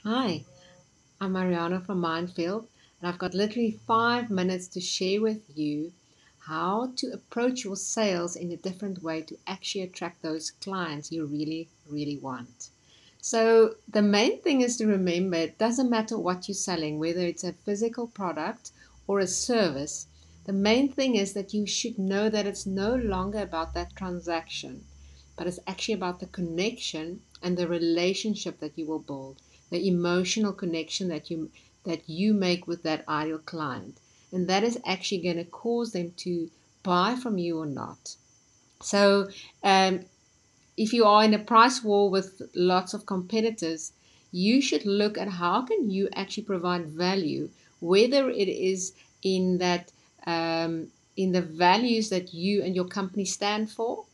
Hi, I'm Mariana from Mindfield, and I've got literally 5 minutes to share with you how to approach your sales in a different way to actually attract those clients you really, really want. So, the main thing is to remember it doesn't matter what you're selling, whether it's a physical product or a service. The main thing is that you should know that it's no longer about that transaction, but it's actually about the connection and the relationship that you will build, the emotional connection that you make with that ideal client. And that is actually going to cause them to buy from you or not. So, um, if you are in a price war with lots of competitors, you should look at how can you actually provide value, whether it is in that in the values that you and your company stand for,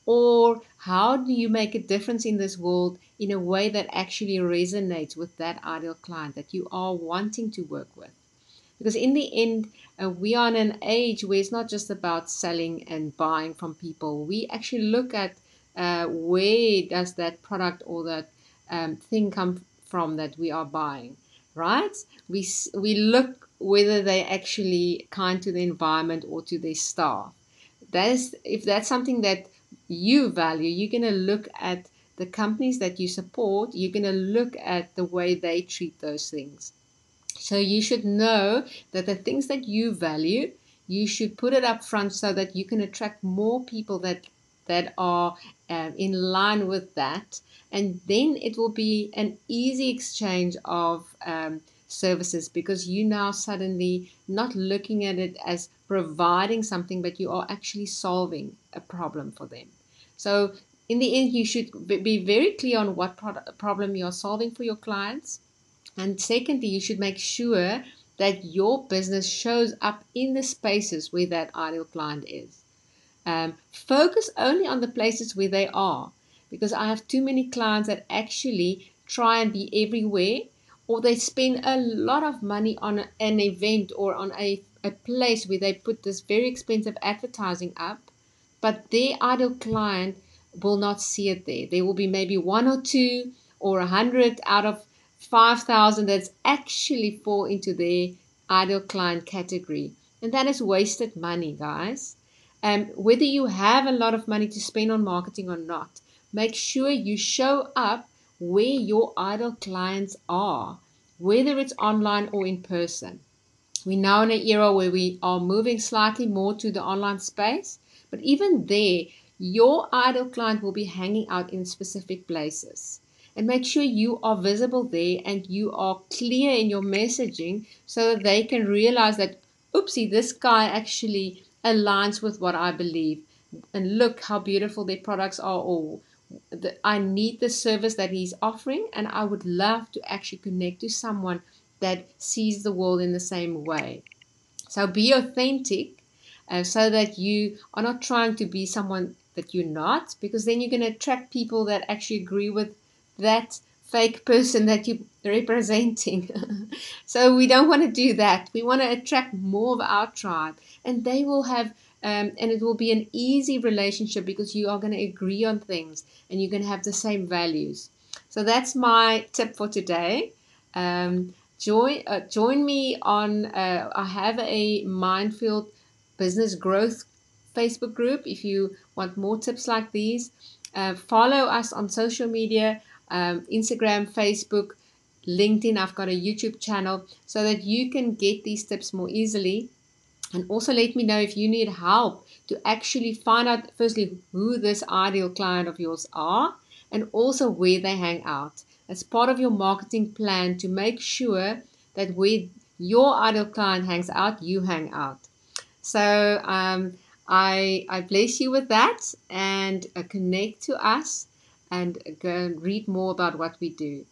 or how do you make a difference in this world in a way that actually resonates with that ideal client that you are wanting to work with? Because in the end, we are in an age where it's not just about selling and buying from people. We actually look at where does that product or that thing come from that we are buying, right? We look whether they actually kind to the environment or to their staff. That is, if that's something that you value, you're going to look at the companies that you support. You're going to look at the way they treat those things. So you should know that the things that you value, you should put it up front so that you can attract more people that are in line with that, and then it will be an easy exchange of services because you now suddenly not looking at it as providing something, but you are actually solving a problem for them. So in the end, you should be very clear on what problem you are solving for your clients, and secondly, you should make sure that your business shows up in the spaces where that ideal client is. Focus only on the places where they are, because I have too many clients that actually try and be everywhere, or they spend a lot of money on an event or on a place where they put this very expensive advertising up, but their ideal client will not see it there. There will be maybe one or two or 100 out of 5,000 that's actually fall into their ideal client category. And that is wasted money, guys. Whether you have a lot of money to spend on marketing or not, make sure you show up where your ideal clients are, whether it's online or in person. We're now in an era where we are moving slightly more to the online space, but even there, your ideal client will be hanging out in specific places. And make sure you are visible there and you are clear in your messaging so that they can realize that, oopsie, this guy actually aligns with what I believe. And look how beautiful their products are, or I need the service that he's offering, and I would love to actually connect to someone that sees the world in the same way. So be authentic, so that you are not trying to be someone that you're not, because then you're going to attract people that actually agree with that fake person that you're representing. So we don't want to do that. We want to attract more of our tribe, and they will have. And it will be an easy relationship because you are going to agree on things and you're going to have the same values. So that's my tip for today. Join me on. I have a Mindfield Business Growth Facebook group. If you want more tips like these, follow us on social media, Instagram, Facebook, LinkedIn. I've got a YouTube channel so that you can get these tips more easily. And also let me know if you need help to actually find out, firstly, who this ideal client of yours are, and also where they hang out. As part of your marketing plan to make sure that where your ideal client hangs out, you hang out. So I bless you with that, and connect to us and go and read more about what we do.